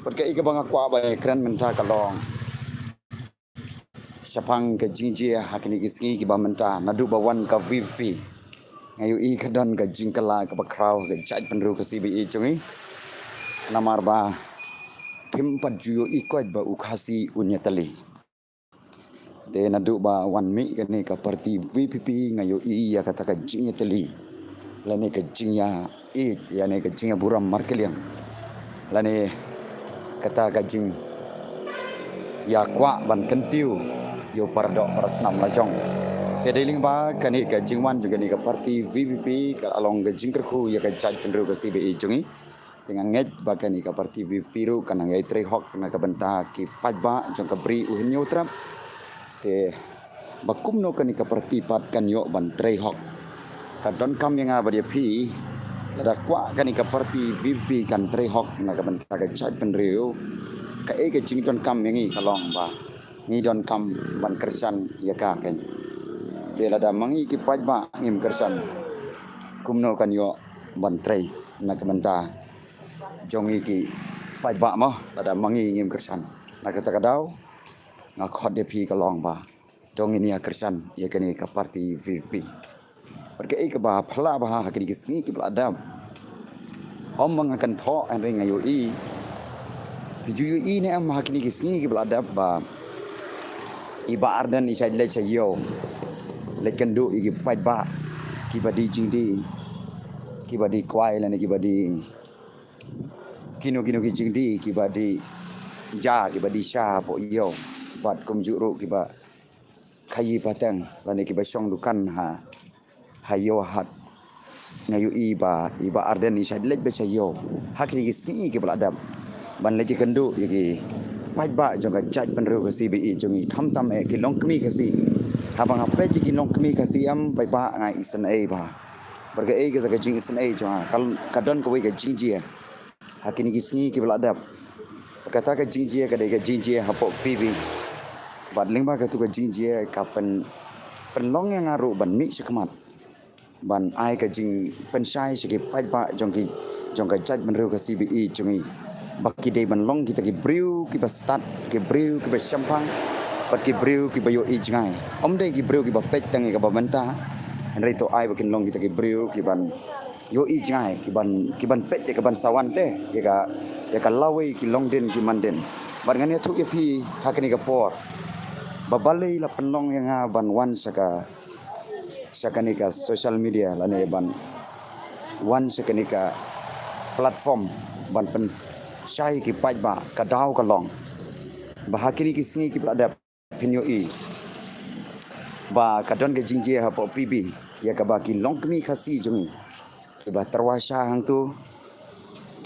Perkai ke bang aku abai keren mentah kalong sapang ke jinjia hakini kisngi ki ba mentah nadu bawan ka VP ngayu i kadan ka jingkala ka bakrau ka jaj penru ka CBE chungi namar ba pimpat juyo ikot ba ukhasi unyatali de nadu ba wan mi ka ni ka parti VPP ngayu i ya kata ka jinyatali lani ka jinya i ya ne ka jinya buram markeliang lani kata ka jing ya kwa ban kentiu yo paradok parasnam lajong kedeling ba kani ka jingwan juga ni ka parti VPP ka along ka jingkerku ya ka jaj penru ka CBE jungi dengan nget ba kani ka parti VPP ru kana ngai tre hok na ka benta ki pajba jong ka bri uhnyo trap te bakum no kani ka parti pat kan yo ban tre hok ka don kam yang ba dia pi lada kwa kani ka parti VPP kan tre hok na ka benta ka jaj penru ka ke jing don kam yang kalong ba ni don kam ban kersan ya ka kan dia ada mangi ki pajba ngim kersan kumno kan yo ban trei na kementa jongi ki pajba mo ada mangi ngim kersan na kata kadau ngakhot de pi kalong ba jongi ni kersan ya kani ka parti VP perke ke ba phla ba kini kisngi ki ada om mangakan tho an ring ayu i Pijuyu ini am hakini kisngi ki ada ba iba ardan isai le chayo le kendu igi pajba ki badi jingdi ki badi kwai la ki badi kino ki jingdi ki badi ja ki badi sha po yo bat kum juru ki ba khayi patang la ki ba song dukan hayo hat ngayu iba ardan isai le be chayo hakini kisngi ki ada ban le kendu igi pajba jonga jaj penru ka CBE jongi tham ki long kmi kasi habang apa ki long kmi kasi am pajba ngai isan ai ba berga ai ka jing isan ai jonga kal kadon ko ka jingjia hakini kisni ki belada kata ka jingjia ka de ka jingjia hapo PB bat ling ba ka tu ka jingjia kapan penlong yang ngaru ban mi sekmat ban ai ka jing pensai segi pajba jongka jaj penru ka CBE jongi baki day ban long kita ki briu ki ba start ki briu ki ba champang pat ki briu ki ba yo ijngai om day ki briu ki ba pet tangi ka ba benta henry to ai bakin long kita ki briu ki ban yo ijngai ki ban pet ka ban sawan te ya ka lawe ki long den ki manden bar ngani thu ki phi hakani ka por ba balai la penlong yang ban wan sakani ka social media la ne ban wan sakani ka platform ban pen syai ki pajba kadau kalong bahakini kisngi ki ada pinyo i ba kadon ke jingje ha po PB ya ka baki long kmi khasi jungi ki ba terwasha hang tu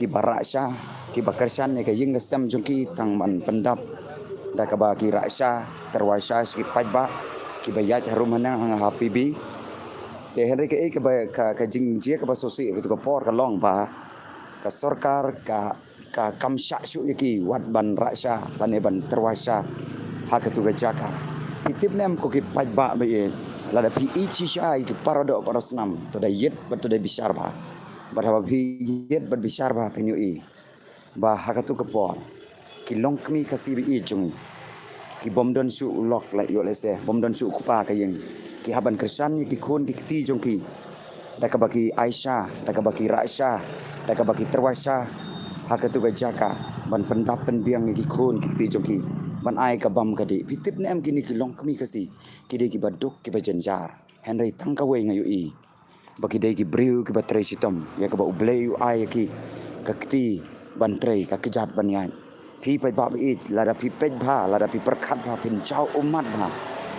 ki barasha ki bakarsan ne ka ying sam jungki tang man pendap da ka baki rasha terwasha ki pajba ki ba yat harum hang ha PB de henry ke ka jingje ka ba sosi ka por kalong ba ka sarkar ka kamsha syu yaki wat ban rasha lan ban terwasha hakatu ga jaka pitip nem ko ki pajba be la da pi ichi shai ki parado parasnam to da yet but to da bisar ba barha bi yet but bisar ba penyu i ba hakatu ka por ki long kmi ka CBE jung ki bomdon su lok la yo lese bomdon su kupa ka yeng ki haban kersan ki khon ki ti jung ki da ka baki Aisyah da ka baki Rasha da ka baki terwasha hakatu ga jaka ban pendapen biang ki khon ki ti jongki ban ai ka bam ka de pitip ne am kini ki long kmi kasi ki de ki baduk ki bajanjar henry tangka we ngayu i baki de ki briu ki batre sitom ya ka ba ubleu ai ki ka kti ban tre ka kejat ban yan pi pai ba it lada pi pej bha lada pi perkhat bha pin chau umat bha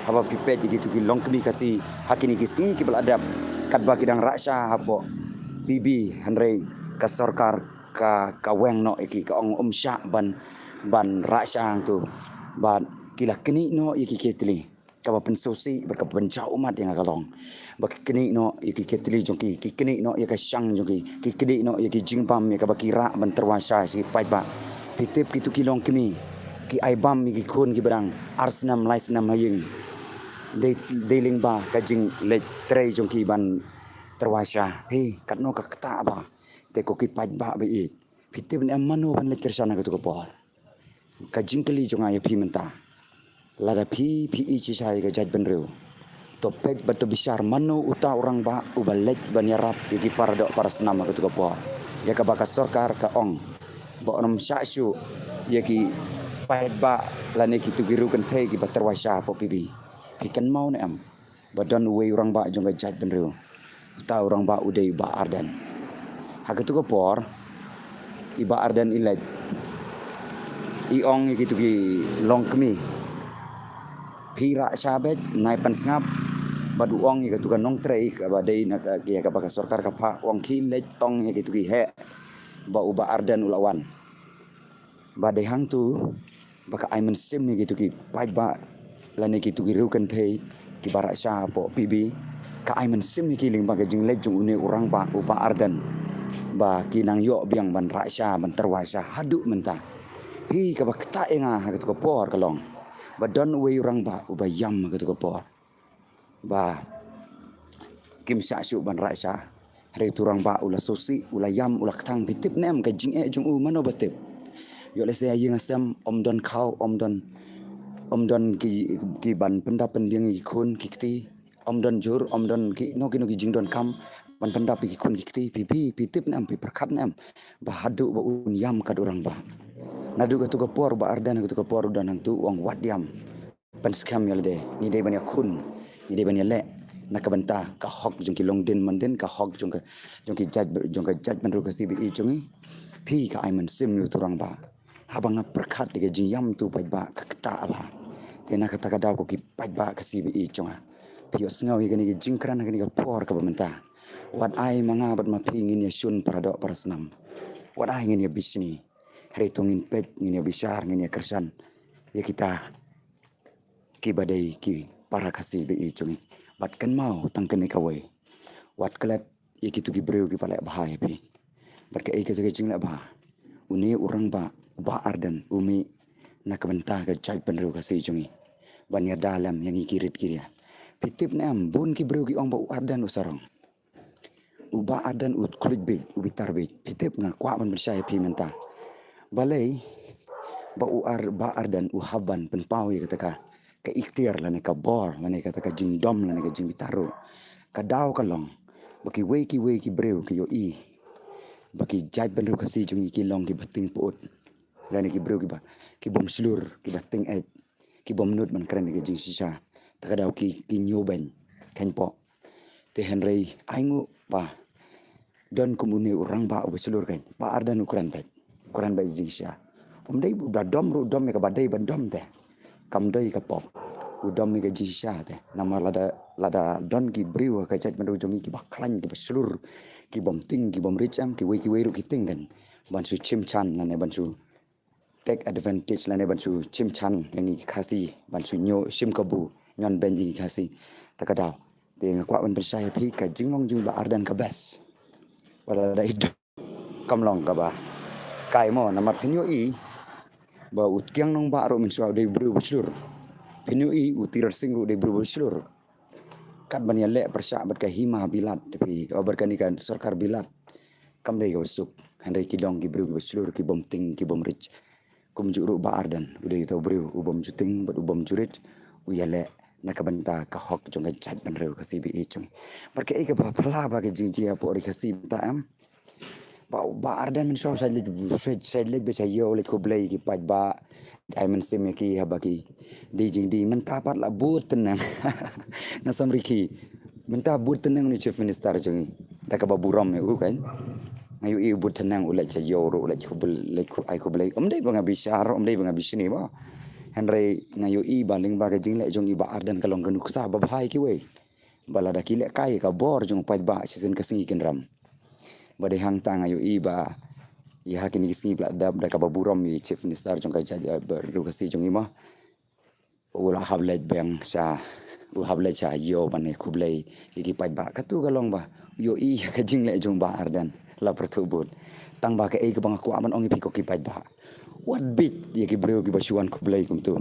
haba pi pej ki tu ki long kmi kasi hakini ki singi ki beladab kat ba kidang rasha hapo BB henry ka sarkar ka weng no iki ka ong sya ban rasang tu ban kila kini no iki ketli ka ba pensosi berka pencau umat yang kalong ba kini no iki ketli jongki ki kini no ya ka syang jongki ki kini no iki jingpam ya ka ba kira ban terwasa si pajba pitip kitu kilong kimi ki aibam iki khon ki berang arsnam laisnam haying deling ba ka jing le tre jongki ban terwasa he katno ka kata ba te ko ki pajba be Pitip ni mano ban lecture sana ka tu por ka jingkali jonga ya pi menta lada pi ichi sai ka jaj ban reu topek batu besar mano uta orang ba ubalek ban yarap yaki para senam ka tu por ya ka bakas sorkar ka ong ba onam syasyu yaki pait ba lane ki tu giru kan thai ki batarwasha po pibi pikan mau ne am badan uwe orang ba jonga jaj ban reu uta orang ba udai ba ardan ha ka tu por iba ardan ilet iong gitu ki long kemi pira sabet nai pan sngap badu ong gitu kan nong trei ka badai nak ki ka baka sarkar ka pa ong ki let tong gitu ki he ba uba ardan ulawan badai hang tu baka aiman sim gitu ki pai ba lane gitu ki rukan thei ki barak sha po pibi ka aiman sim ki ling ba jing let jung une orang ba uba ardan ba kinang yo biang ban rasya ban terwasa haduk mentah hi ka ba kta enga ha ka por kalong ba don we orang ba uba yam ka por ba kim sa su ban rasya hari turang ba ula sosi ula yam ula ktang bitip nem ka jing e jung u mano batip yo le saya yang asam om don kau om don ki ban pendapan biang ikun kikti om don jur om don ki no ki jing don kam ban pendap ki kun ki pi tip nam pi perkat nam ba hadu ba un yam kad orang ba nadu ka tu ka por ba ardan ka tu ka por dan hang tu wang wat yam pan scam yal de ni de ban ya kun ni de ban ya le nak banta ka hok jung ki long den man den ka hok jung ki jaj ban ru ka CBE jung pi ka aiman sim yu turang ba habang perkat de jing yam tu pai ba ka kta ba te nak kata ka daw ko ki pai ba ka CBE jung pi os ngau ki jing kran ka por ka ba menta wat ai manga bat ma pingin ya syun paradok para senam wat ai ngin ya bisni hari tongin pet ngin ya bisar ngin ya kersan ya kita ki badai ki para kasih be chungi bat kan mau tangkan ni kawai wat kelat ya kitu ki breu ki pala bahaya pi berka ai ka jing la bah uni orang ba ardan umi nak bentah ka jai penru kasih chungi ban ya dalam yang ikirit kiria pitip nam bun ki breu ki ong ba ardan usarong uba adan ut kulit be ubitar be pitip nga kwa ban bersaya pi menta balai ba ardan uhaban penpau ya kata ka ikhtiar lane ka bor lane kata ka jingdom lane ka jing bitaru ka daw ka long baki we ki breu ki yo i baki jaj ban ru kasi jung ki long ki bating puut lane ki breu ki bom slur ki bating et ki bom nut man kren ki jing sisa ta ka daw ki nyoben kan po te henry aingu ba don komune orang ba seluruh kan ba ardan ukuran ba jingsha dai ba dom ru dom ka badai ban dom te kam dai ka pop udom ka jingsha te nama lada don ki briwa ka chat menru jongi ki baklan ki seluruh ki bom ting ki bom richam ki we ru ki ting kan ban su chim chan lane ban su take advantage lane ban su chim chan yang ki khasi ban su nyo sim kabu nyon ben ki khasi takadaw te ngakwa ban persaya pi ka jingmong jung ba ardan ka best wala da itu kamlong ka ba kai mo namat pinyo i ba utiang nong ba ro min suaw de bru buslur pinyo i utir sing ru de bru buslur kat ban ya le persa bat ka hima bilat tapi berkani kan sarkar bilat kam de ka besuk handai ki dong ki bru buslur ki bom ting ki bom rich kum juru ba ardan udah itu bru ubom juting bat ubom jurit uyale nakabanta ka hok jong ka jaj ban reu ka CBE jong barka e ka ba pala ba ka jingji apo ri ka sim ta am ba ardan min so sa le be sa yo le ko blai ki pat ba diamond sim ki ha ba ki di jing di men ta pat la but tenang na samriki men ta but tenang ni chief minister jong da ka ba buram e kan ngayu i but tenang ulai cha yo ro ulai ko ai ko blai dai ba nga bisar dai ba nga bisini ba Henry ngayo i baling ba ka jing le jong i ba ardan kalong kanuk sa ba bhai ki we balada ki le kai ka bor jong pat ba sisen ka singi ken ram ba de hang ta ngayo i ba i ha kini singi pla dab da ka ba buram i chief minister jong ka jaja ru ka si jong i ma ula hablet bang sa u hablet cha yo ban e kublai ki pat ba ka tu kalong ba yo i ka jing le jong ba ardan la pertubut tang ba ka e ka bang ko aman ong i ko ki pat ba what bit ya ki breu ki basuan ko blai kum tu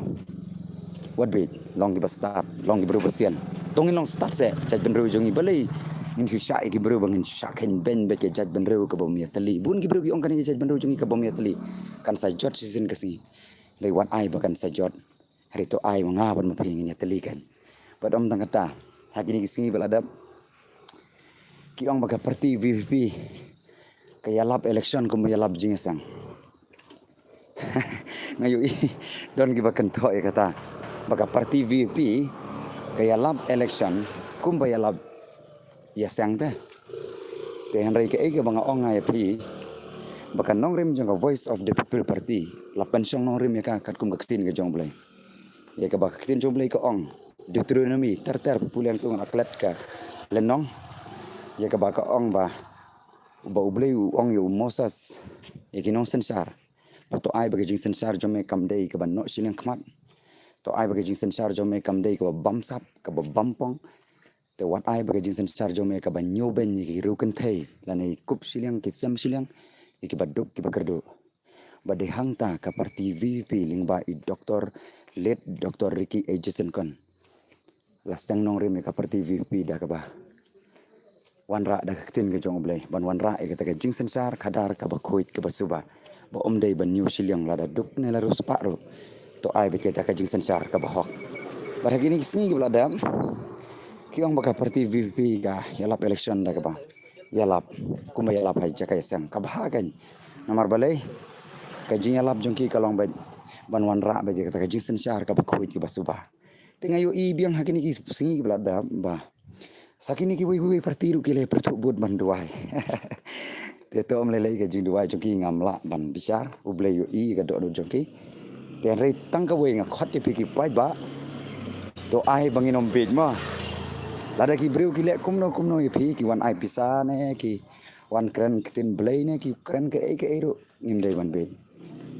what bit long ki start long ki breu basian tongin long start se chat ben breu jongi balai ngin susah ki bro bangin sakin ben be ke jaj benru ke bom tali bun ki bro ki ong kan ke jaj benru jungi ke bom tali kan sa jot season kasi lewat ai bakan sa jot hari to ai manga ban mapi ngin tali kan badom tang kata hakini kisi beladap ki ong baga parti VVP kaya lap election kum ya lap jingesang ngayu i don ki bakan to ya kata baga parti VVP kaya lap election kum ya lap ya sang ta te hanrai ke ege banga ong ai pi bakan nong rim jong voice of the people party la pensong nong rim ya ka kat kum ketin ke jong blai ya ka bak ketin jong blai ke ong Deuteronomy ter puliang tung aklet ka lenong ya ka bak ong ba ublai ong yu Moses ya ki nong sensar pato ai bagi jing sensar jome kam dei ka ban no silang khmat to ai bagi jing sensar jome kam dei ka bam sap ka bampong te wat ai bagi jing sensar jome ka ban nyoben ki ruken thei lani kup silang ki sam silang ki baduk ki bakardo bade hangta ka parti VP lingba I Dr. Late Dr. Ricky A. Jason kon lastang nong rim ka parti VP da ka ba wanra da ketin ke jong blai ban wanra e kata ke jing sensar kadar ka bakoit ke basuba ba omdei ban new silyang lada duk ne la rus paru to ai be ke ka jing sensar ka bahok bar gini sini ke blada ki ong baka parti VP ka yalap election da ka ba yalap kuma yalap hai jaka sang ka bahagan nomor balai ka jing yalap jong ki kalong ban wanra be kata ke jing sensar ka bakoit ke basuba tengayo I biang hakini ki sini ke blada ba sakini ki wui partiru ki le pertuk bud ban duai te to om lele ke jing duai jongki ngamla ban bisar uble yu I ka do jongki ten rei tang ka wei nga khot ti ki pai ba to ai bangin om bej ma lada ki breu ki le kumno I phi ki wan ai pisa ne ki wan kren kitin blei ne ki kren ke ero ngim dei ban be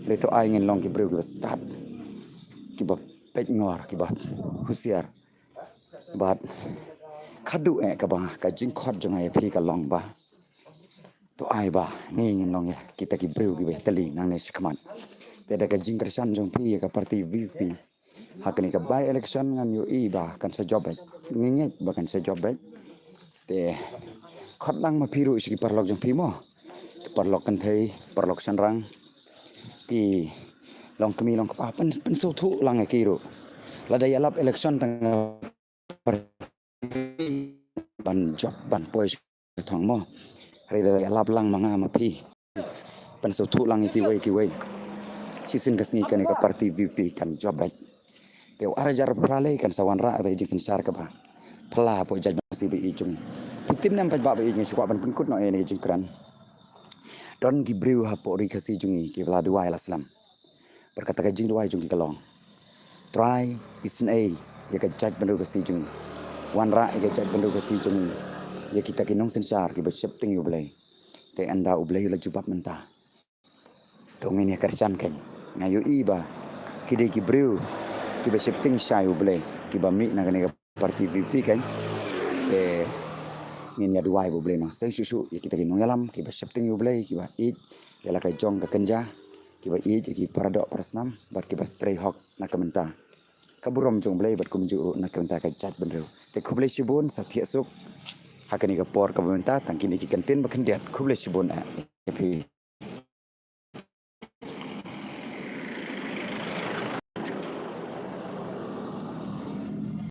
re to ai ngin long ki breu ki start ki ba pet ngor ki ba husiar bat khadu ka ba ka jing khot jong ai phi ka long ba to ai ba ni ngin long ya kita ki breu ki be tali nang ne sikman te da ka jing kersan jong phi ka parti VP hakni ka by election ngan yu I ba kan sa job nginget ba kan sa job te khot lang ma phiru isi parlok jong phi mo parlok kan thei parlok sanrang ki long kemi long pa pen so thu lang ki ro la da yalap election tang ban job ban poi thong mo re da lap lang manga ma phi pan so thu lang ki wei sisin kasni kan ka parti VP kan job te arajar prale kan sawan ra re jing sar ka ba pla po jaj si bi chung pitim nam pa ba bi ni suka ban pun no ni jing kran don ki breu ha po ri kasi jungi ki bla duai laslam berkata ka jing duai jungi kalong try is an a ya ka jaj ban kasi jungi wan ra ke jaj bandu kasi jung ya kita kinong sensar ki bersepting yu blai te anda ublai la jubab menta tong ini kersan kan ngayu iba kide ki breu ki bersepting sai ublai ki bami na kan parti VP kan ngin ya duai ublai no sai susu ya kita kinong yalam ki bersepting yu blai ki ba it ya la ka jong ka kenja ki ba it ki paradok prasnam bat ki ba trei hok na kamenta kaburom jong blai bat kumju na kamenta ka jaj bandu te khuble sibun sathia suk hakani ka por ka benta tangkini ki kantin bakan diat khuble sibun a epi